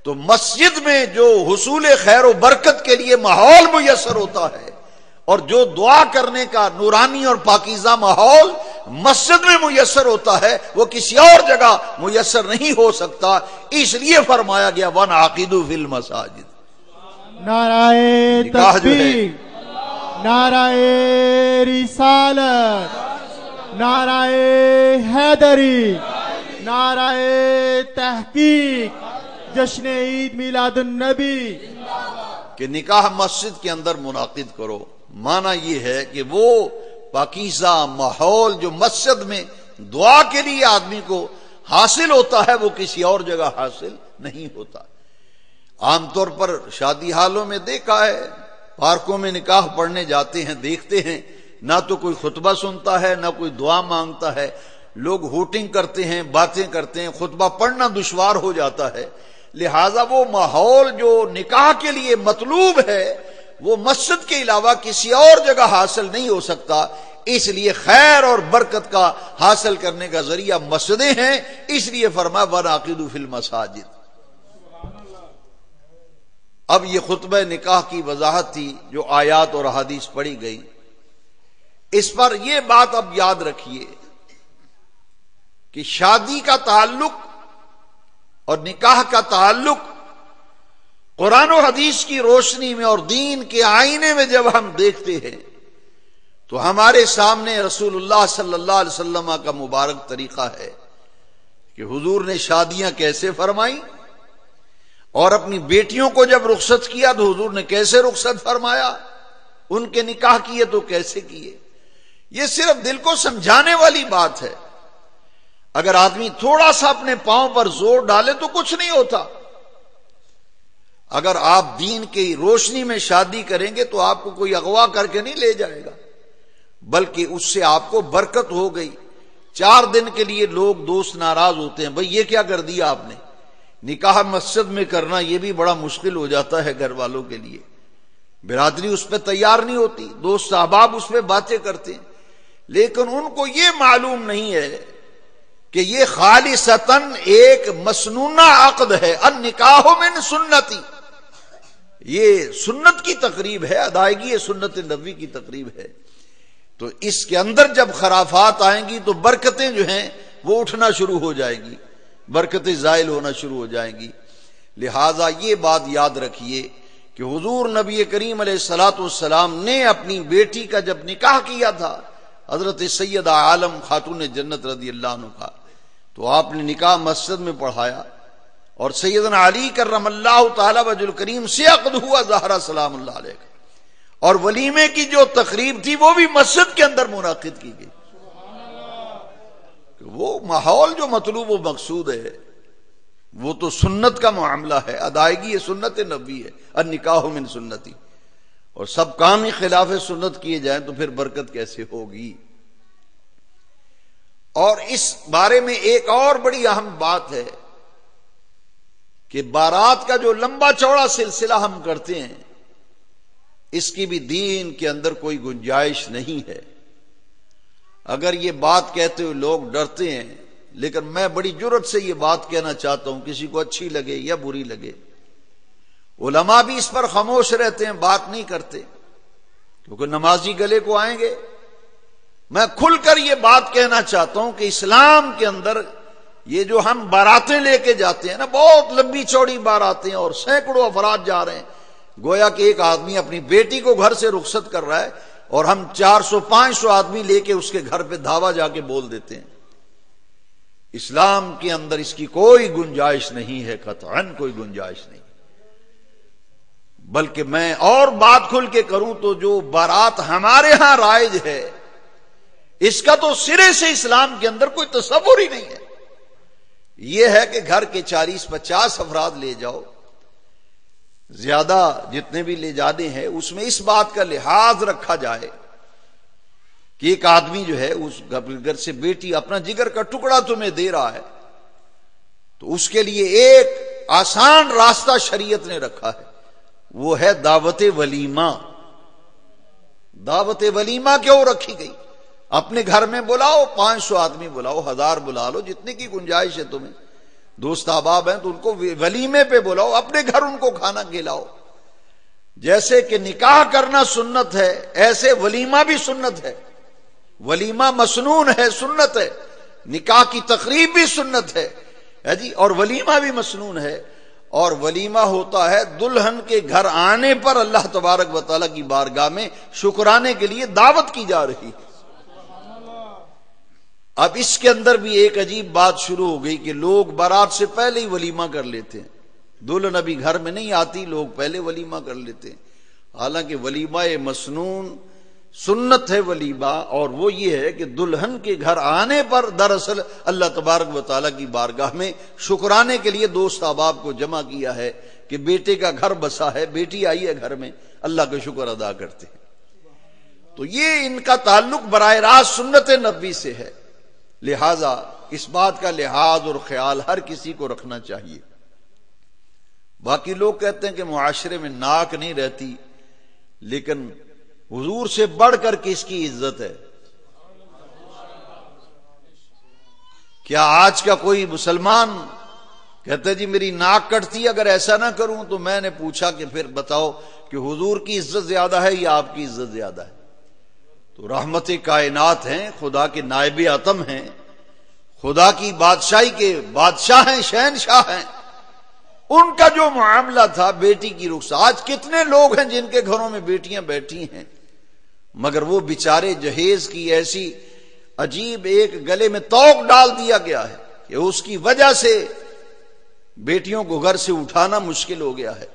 تو مسجد میں جو حصول خیر و برکت کے لیے ماحول میسر ہوتا ہے اور جو دعا کرنے کا نورانی اور پاکیزہ ماحول مسجد میں میسر ہوتا ہے وہ کسی اور جگہ میسر نہیں ہو سکتا. اس لیے فرمایا گیا وَنْعَقِدُوا فِي الْمَسَاجِدِ. نعرہ تکبیر، نعرہ رسالت، نعرہ حیدری، نعرہ تحقیق، جشن عید میلاد النبی. کہ نکاح مسجد کے اندر منعقد کرو، معنی یہ ہے کہ وہ پاکیزہ ماحول جو مسجد میں دعا کے لیے آدمی کو حاصل ہوتا ہے وہ کسی اور جگہ حاصل نہیں ہوتا. عام طور پر شادی حالوں میں دیکھا ہے، پارکوں میں نکاح پڑھنے جاتے ہیں، دیکھتے ہیں نہ تو کوئی خطبہ سنتا ہے نہ کوئی دعا مانگتا ہے، لوگ ہوٹنگ کرتے ہیں، باتیں کرتے ہیں، خطبہ پڑھنا دشوار ہو جاتا ہے. لہذا وہ ماحول جو نکاح کے لیے مطلوب ہے وہ مسجد کے علاوہ کسی اور جگہ حاصل نہیں ہو سکتا. اس لیے خیر اور برکت کا حاصل کرنے کا ذریعہ مسجدیں ہیں. اس لیے فرمایا وَنْعَقِدُوا فِي الْمَسَاجِدِ. اب یہ خطبہ نکاح کی وضاحت تھی جو آیات اور احادیث پڑھی گئی. اس پر یہ بات اب یاد رکھیے کہ شادی کا تعلق اور نکاح کا تعلق قرآن و حدیث کی روشنی میں اور دین کے آئینے میں جب ہم دیکھتے ہیں تو ہمارے سامنے رسول اللہ صلی اللہ علیہ وسلم کا مبارک طریقہ ہے کہ حضور نے شادیاں کیسے فرمائیں اور اپنی بیٹیوں کو جب رخصت کیا تو حضور نے کیسے رخصت فرمایا، ان کے نکاح کیے تو کیسے کیے. یہ صرف دل کو سمجھانے والی بات ہے. اگر آدمی تھوڑا سا اپنے پاؤں پر زور ڈالے تو کچھ نہیں ہوتا. اگر آپ دین کی روشنی میں شادی کریں گے تو آپ کو کوئی اغوا کر کے نہیں لے جائے گا، بلکہ اس سے آپ کو برکت ہو گئی. 4 دن کے لیے لوگ دوست ناراض ہوتے ہیں، بھئی یہ کیا کر دیا آپ نے. نکاح مسجد میں کرنا یہ بھی بڑا مشکل ہو جاتا ہے گھر والوں کے لیے. برادری اس پہ تیار نہیں ہوتی، دوست احباب اس پہ باتیں کرتے ہیں، لیکن ان کو یہ معلوم نہیں ہے کہ یہ خالصتاً ایک مسنونہ عقد ہے. النکاح من سنتی، یہ سنت کی تقریب ہے، ادائیگی سنت نبوی کی تقریب ہے. تو اس کے اندر جب خرافات آئیں گی تو برکتیں جو ہیں وہ اٹھنا شروع ہو جائیں گی، برکتیں زائل ہونا شروع ہو جائیں گی. لہذا یہ بات یاد رکھیے کہ حضور نبی کریم علیہ الصلوۃ والسلام نے اپنی بیٹی کا جب نکاح کیا تھا حضرت سیدہ عالم خاتون جنت رضی اللہ عنہ کا، تو آپ نے نکاح مسجد میں پڑھایا اور سیدنا علی کرم اللہ تعالی وجہ الکریم سے عقد ہوا زہرا سلام اللہ علیہ کا، اور ولیمے کی جو تقریب تھی وہ بھی مسجد کے اندر منعقد کی گئی. وہ ماحول جو مطلوب و مقصود ہے وہ تو سنت کا معاملہ ہے، ادائیگی یہ سنت نبوی ہے. النکاح من سنتی، اور سب کام ہی خلاف سنت کیے جائیں تو پھر برکت کیسے ہوگی. اور اس بارے میں ایک اور بڑی اہم بات ہے کہ بارات کا جو لمبا چوڑا سلسلہ ہم کرتے ہیں اس کی بھی دین کے اندر کوئی گنجائش نہیں ہے. اگر یہ بات کہتے ہوئے لوگ ڈرتے ہیں، لیکن میں بڑی جرأت سے یہ بات کہنا چاہتا ہوں، کسی کو اچھی لگے یا بری لگے. علماء بھی اس پر خاموش رہتے ہیں، بات نہیں کرتے، کیونکہ نمازی گلے کو آئیں گے. میں کھل کر یہ بات کہنا چاہتا ہوں کہ اسلام کے اندر یہ جو ہم باراتیں لے کے جاتے ہیں نا، بہت لمبی چوڑی باراتیں اور سینکڑوں افراد جا رہے ہیں، گویا کہ ایک آدمی اپنی بیٹی کو گھر سے رخصت کر رہا ہے اور ہم 400-500 آدمی لے کے اس کے گھر پہ دھاوا جا کے بول دیتے ہیں. اسلام کے اندر اس کی کوئی گنجائش نہیں ہے، قطعاً کوئی گنجائش نہیں. بلکہ میں اور بات کھل کے کروں تو جو بارات ہمارے ہاں رائج ہے اس کا تو سرے سے اسلام کے اندر کوئی تصور ہی نہیں ہے. یہ ہے کہ گھر کے 40-50 افراد لے جاؤ، زیادہ جتنے بھی لے جانے ہیں اس میں اس بات کا لحاظ رکھا جائے کہ ایک آدمی جو ہے اس گھر سے بیٹی اپنا جگر کا ٹکڑا تمہیں دے رہا ہے تو اس کے لیے ایک آسان راستہ شریعت نے رکھا ہے، وہ ہے دعوت ولیمہ. دعوت ولیمہ کیوں رکھی گئی؟ اپنے گھر میں بلاؤ، 500 آدمی بلاؤ، 1000 بلا لو، جتنے کی گنجائش ہے تمہیں. دوست احباب ہیں تو ان کو ولیمے پہ بلاؤ، اپنے گھر ان کو کھانا کھلاؤ. جیسے کہ نکاح کرنا سنت ہے ایسے ولیمہ بھی سنت ہے. ولیمہ مسنون ہے، سنت ہے. نکاح کی تقریب بھی سنت ہے جی، اور ولیمہ بھی مسنون ہے. اور ولیمہ ہوتا ہے دلہن کے گھر آنے پر اللہ تبارک و تعالیٰ کی بارگاہ میں شکرانے کے لیے دعوت کی جا رہی. اب اس کے اندر بھی ایک عجیب بات شروع ہو گئی کہ لوگ بارات سے پہلے ہی ولیمہ کر لیتے ہیں. دلہن ابھی گھر میں نہیں آتی، لوگ پہلے ولیمہ کر لیتے ہیں. حالانکہ ولیمہ مسنون سنت ہے ولیمہ، اور وہ یہ ہے کہ دلہن کے گھر آنے پر دراصل اللہ تبارک و تعالیٰ کی بارگاہ میں شکرانے کے لیے دوست احباب کو جمع کیا ہے کہ بیٹے کا گھر بسا ہے، بیٹی آئی ہے گھر میں، اللہ کا شکر ادا کرتے ہیں. تو یہ ان کا تعلق براہ راست سنت نبوی سے ہے. لہذا اس بات کا لحاظ اور خیال ہر کسی کو رکھنا چاہیے. باقی لوگ کہتے ہیں کہ معاشرے میں ناک نہیں رہتی، لیکن حضور سے بڑھ کر کس کی عزت ہے؟ کیا آج کا کوئی مسلمان کہتا ہے جی میری ناک کٹتی، اگر ایسا نہ کروں تو میں نے پوچھا کہ پھر بتاؤ کہ حضور کی عزت زیادہ ہے یا آپ کی عزت زیادہ ہے؟ تو رحمت کائنات ہیں، خدا کے نائب عطم ہیں، خدا کی بادشاہی کے بادشاہ ہیں، شہنشاہ ہیں. ان کا جو معاملہ تھا بیٹی کی رخصت، آج کتنے لوگ ہیں جن کے گھروں میں بیٹیاں بیٹھی ہیں، مگر وہ بیچارے جہیز کی ایسی عجیب ایک گلے میں توق ڈال دیا گیا ہے کہ اس کی وجہ سے بیٹیوں کو گھر سے اٹھانا مشکل ہو گیا ہے.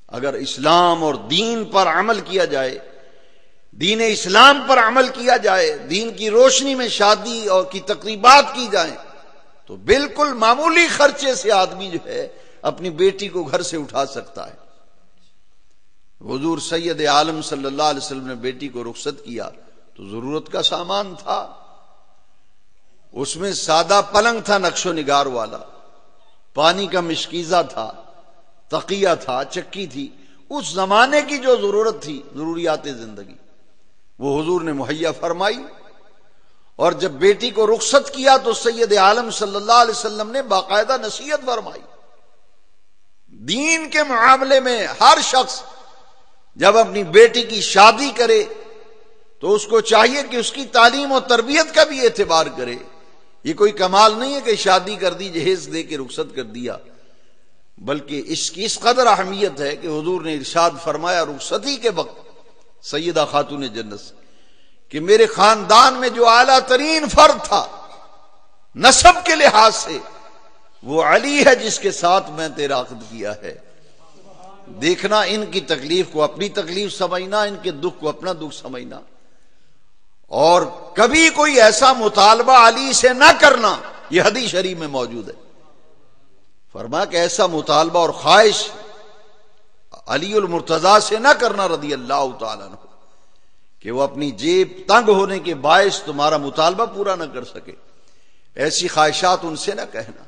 اگر اسلام اور دین پر عمل کیا جائے، دین اسلام پر عمل کیا جائے، دین کی روشنی میں شادی اور کی تقریبات کی جائیں، تو بالکل معمولی خرچے سے آدمی جو ہے اپنی بیٹی کو گھر سے اٹھا سکتا ہے. حضور سید عالم صلی اللہ علیہ وسلم نے بیٹی کو رخصت کیا تو ضرورت کا سامان تھا. اس میں سادہ پلنگ تھا نقش و نگار والا، پانی کا مشکیزہ تھا، تقیہ تھا، چکی تھی. اس زمانے کی جو ضرورت تھی، ضروریات زندگی، وہ حضور نے مہیا فرمائی. اور جب بیٹی کو رخصت کیا تو سید عالم صلی اللہ علیہ وسلم نے باقاعدہ نصیحت فرمائی. دین کے معاملے میں ہر شخص جب اپنی بیٹی کی شادی کرے تو اس کو چاہیے کہ اس کی تعلیم و تربیت کا بھی اعتبار کرے. یہ کوئی کمال نہیں ہے کہ شادی کر دی، جہیز دے کے رخصت کر دیا، بلکہ اس کی اس قدر اہمیت ہے کہ حضور نے ارشاد فرمایا رخصتی کے وقت سیدہ خاتون جنت سے کہ میرے خاندان میں جو اعلیٰ ترین فرد تھا نسب کے لحاظ سے وہ علی ہے جس کے ساتھ میں تیرا عقد کیا ہے. دیکھنا، ان کی تکلیف کو اپنی تکلیف سمجھنا، ان کے دکھ کو اپنا دکھ سمجھنا، اور کبھی کوئی ایسا مطالبہ علی سے نہ کرنا. یہ حدیث شریف میں موجود ہے. فرمایا کہ ایسا مطالبہ اور خواہش علی المرتضیٰ سے نہ کرنا رضی اللہ تعالیٰ عنہ کہ وہ اپنی جیب تنگ ہونے کے باعث تمہارا مطالبہ پورا نہ کر سکے. ایسی خواہشات ان سے نہ کہنا.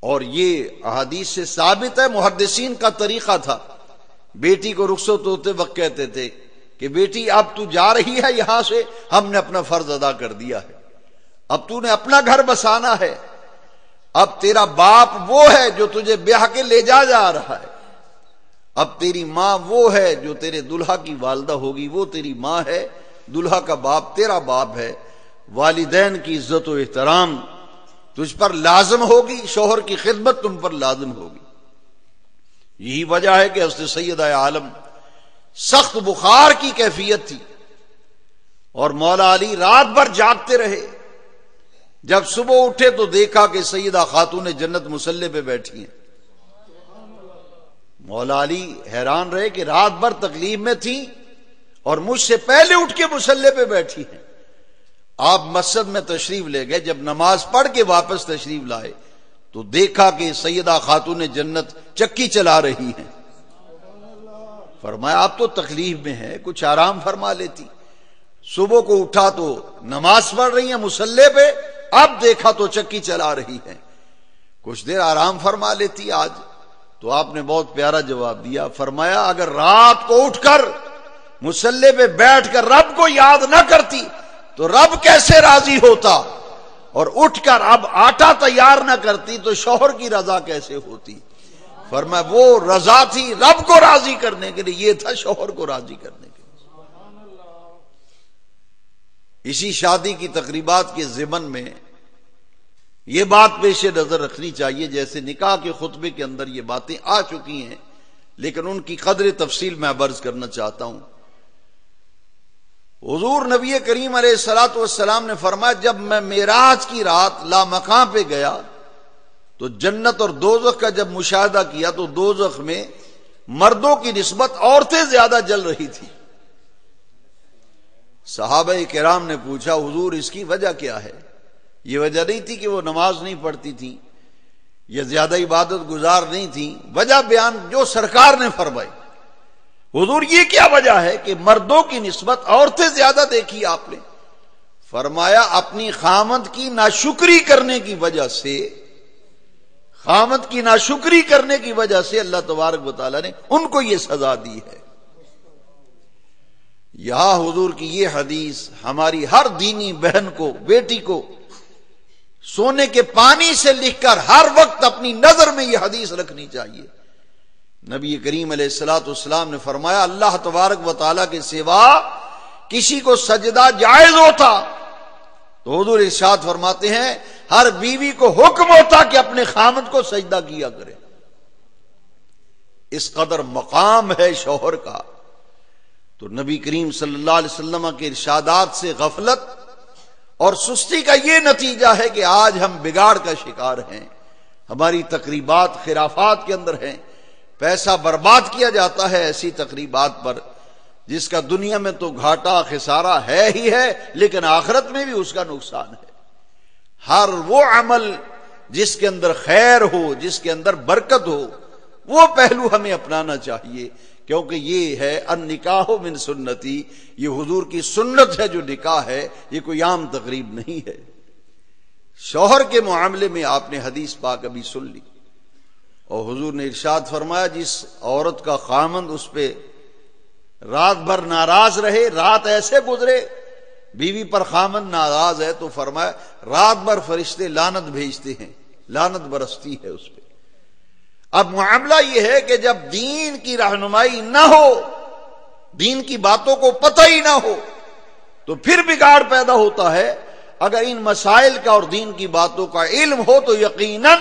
اور یہ احادیث سے ثابت ہے، محدثین کا طریقہ تھا. بیٹی کو رخصت ہوتے وقت کہتے تھے کہ بیٹی اب تو جا رہی ہے یہاں سے، ہم نے اپنا فرض ادا کر دیا ہے، اب تو نے اپنا گھر بسانا ہے، اب تیرا باپ وہ ہے جو تجھے بیاہ کے لے جا رہا ہے، اب تیری ماں وہ ہے جو تیرے دلہا کی والدہ ہوگی، وہ تیری ماں ہے، دلہا کا باپ تیرا باپ ہے. والدین کی عزت و احترام تجھ پر لازم ہوگی، شوہر کی خدمت تم پر لازم ہوگی. یہی وجہ ہے کہ حضرت سیدہ عالم سخت بخار کی کیفیت تھی اور مولا علی رات بھر جاگتے رہے. جب صبح اٹھے تو دیکھا کہ سیدہ خاتون جنت مصلی پہ بیٹھی ہیں. مولا علی حیران رہے کہ رات بھر تکلیف میں تھی اور مجھ سے پہلے اٹھ کے مصلی پہ بیٹھی ہیں. آپ مسجد میں تشریف لے گئے. جب نماز پڑھ کے واپس تشریف لائے تو دیکھا کہ سیدہ خاتون جنت چکی چلا رہی ہیں. فرمایا آپ تو تکلیف میں ہیں، کچھ آرام فرما لیتی. صبح کو اٹھا تو نماز پڑھ رہی ہیں مصلی پہ، اب دیکھا تو چکی چلا رہی ہیں، کچھ دیر آرام فرما لیتی آج. تو آپ نے بہت پیارا جواب دیا. فرمایا اگر رات کو اٹھ کر مصلی پہ بیٹھ کر رب کو یاد نہ کرتی تو رب کیسے راضی ہوتا؟ اور اٹھ کر اب آٹا تیار نہ کرتی تو شوہر کی رضا کیسے ہوتی؟ فرمایا وہ رضا تھی رب کو راضی کرنے کے لیے، یہ تھا شوہر کو راضی کرنے کے لیے۔ اسی شادی کی تقریبات کے ضمن میں یہ بات پیش نظر رکھنی چاہیے، جیسے نکاح کے خطبے کے اندر یہ باتیں آ چکی ہیں لیکن ان کی قدر تفصیل میں عرض کرنا چاہتا ہوں۔ حضور نبی کریم علیہ الصلوۃ والسلام نے فرمایا جب میں معراج کی رات لامکاں پہ گیا تو جنت اور دوزخ کا جب مشاہدہ کیا تو دوزخ میں مردوں کی نسبت عورتیں زیادہ جل رہی تھی۔ صحابہ کرام نے پوچھا حضور اس کی وجہ کیا ہے؟ یہ وجہ نہیں تھی کہ وہ نماز نہیں پڑھتی تھی یا زیادہ عبادت گزار نہیں تھی، وجہ بیان جو سرکار نے فرمائی۔ حضور یہ کیا وجہ ہے کہ مردوں کی نسبت عورتیں زیادہ دیکھی آپ نے؟ فرمایا اپنی خامند کی ناشکری کرنے کی وجہ سے، خامند کی ناشکری کرنے کی وجہ سے اللہ تبارک و تعالی نے ان کو یہ سزا دی ہے۔ یہاں حضور کی یہ حدیث ہماری ہر دینی بہن کو، بیٹی کو سونے کے پانی سے لکھ کر ہر وقت اپنی نظر میں یہ حدیث رکھنی چاہیے۔ نبی کریم علیہ الصلوۃ والسلام نے فرمایا اللہ تبارک و تعالیٰ کے سوا کسی کو سجدہ جائز ہوتا تو حضور ارشاد فرماتے ہیں ہر بیوی کو حکم ہوتا کہ اپنے خامد کو سجدہ کیا کرے۔ اس قدر مقام ہے شوہر کا، تو نبی کریم صلی اللہ علیہ وسلم کے ارشادات سے غفلت اور سستی کا یہ نتیجہ ہے کہ آج ہم بگاڑ کا شکار ہیں، ہماری تقریبات خرافات کے اندر ہیں، پیسہ برباد کیا جاتا ہے ایسی تقریبات پر جس کا دنیا میں تو گھاٹا خسارہ ہے ہی ہے لیکن آخرت میں بھی اس کا نقصان ہے۔ ہر وہ عمل جس کے اندر خیر ہو، جس کے اندر برکت ہو، وہ پہلو ہمیں اپنانا چاہیے، کیونکہ یہ ہے النکاح من سنتی، یہ حضور کی سنت ہے۔ جو نکاح ہے یہ کوئی عام تقریب نہیں ہے۔ شوہر کے معاملے میں آپ نے حدیث پاک ابھی سن لی، اور حضور نے ارشاد فرمایا جس عورت کا خامند اس پہ رات بھر ناراض رہے، رات ایسے گزرے بیوی پر خامند ناراض ہے تو فرمایا رات بھر فرشتے لعنت بھیجتے ہیں، لعنت برستی ہے اس پہ۔ اب معاملہ یہ ہے کہ جب دین کی رہنمائی نہ ہو، دین کی باتوں کو پتہ ہی نہ ہو تو پھر بگاڑ پیدا ہوتا ہے۔ اگر ان مسائل کا اور دین کی باتوں کا علم ہو تو یقیناً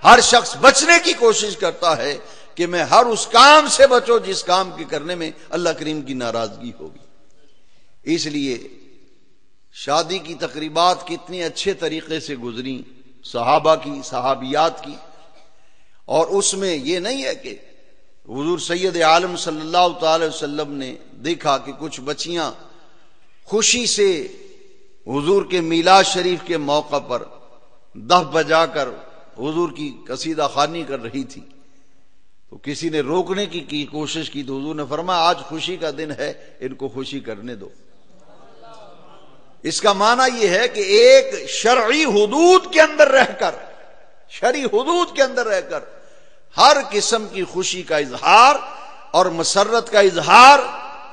ہر شخص بچنے کی کوشش کرتا ہے کہ میں ہر اس کام سے بچوں جس کام کے کرنے میں اللہ کریم کی ناراضگی ہوگی۔ اس لیے شادی کی تقریبات کتنے اچھے طریقے سے گزری صحابہ کی، صحابیات کی، اور اس میں یہ نہیں ہے کہ حضور سید عالم صلی اللہ تعالی وسلم نے دیکھا کہ کچھ بچیاں خوشی سے حضور کے میلاد شریف کے موقع پر دف بجا کر حضور کی قصیدہ خوانی کر رہی تھی، تو کسی نے روکنے کی کوشش کی تو حضور نے فرمایا آج خوشی کا دن ہے، ان کو خوشی کرنے دو۔ اس کا معنی یہ ہے کہ ایک شرعی حدود کے اندر رہ کر، شرعی حدود کے اندر رہ کر ہر قسم کی خوشی کا اظہار اور مسرت کا اظہار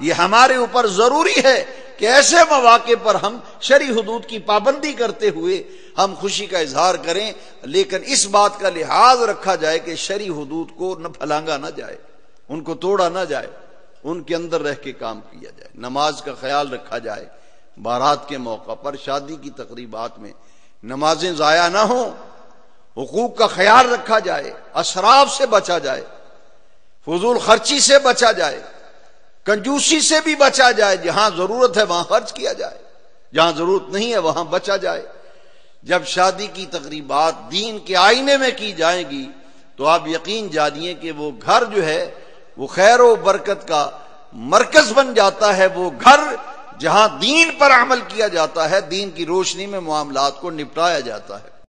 یہ ہمارے اوپر ضروری ہے کہ ایسے مواقع پر ہم شرعی حدود کی پابندی کرتے ہوئے ہم خوشی کا اظہار کریں، لیکن اس بات کا لحاظ رکھا جائے کہ شرعی حدود کو نہ پھلانگا نہ جائے، ان کو توڑا نہ جائے، ان کے اندر رہ کے کام کیا جائے، نماز کا خیال رکھا جائے، بارات کے موقع پر شادی کی تقریبات میں نمازیں ضائع نہ ہوں، حقوق کا خیال رکھا جائے، اسراف سے بچا جائے، فضول خرچی سے بچا جائے، کنجوسی سے بھی بچا جائے، جہاں ضرورت ہے وہاں خرچ کیا جائے، جہاں ضرورت نہیں ہے وہاں بچا جائے۔ جب شادی کی تقریبات دین کے آئینے میں کی جائیں گی تو آپ یقین جانیے کہ وہ گھر جو ہے وہ خیر و برکت کا مرکز بن جاتا ہے، وہ گھر جہاں دین پر عمل کیا جاتا ہے، دین کی روشنی میں معاملات کو نپٹایا جاتا ہے۔